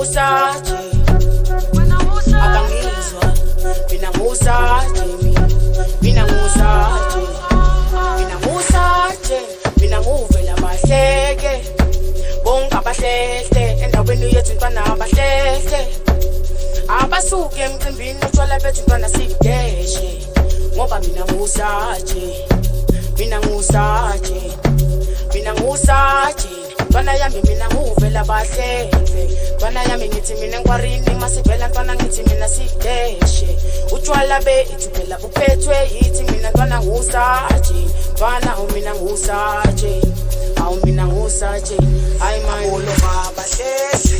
ngusaje abangizwa mina ngusaje mina ngusaje mina ngusaje mina nguvela bahleke bonke abahlehle endaweni yethu ntwana abahlehle abasuke emcimbini utshwala bethu ntwana sideshe ngoba mina ngusaje mina ngusaje mina ngusaje ntwana yami mina nguvela bahleke ntwana yami ngithi mina ngwarini masivela ntwana ngithi mina sideshe utshwala bethu phela buphethwe yithi mina ntwana ngusaje ntwana mina ngusaje awu mina ngusaje hayi mayo lo baba hlehla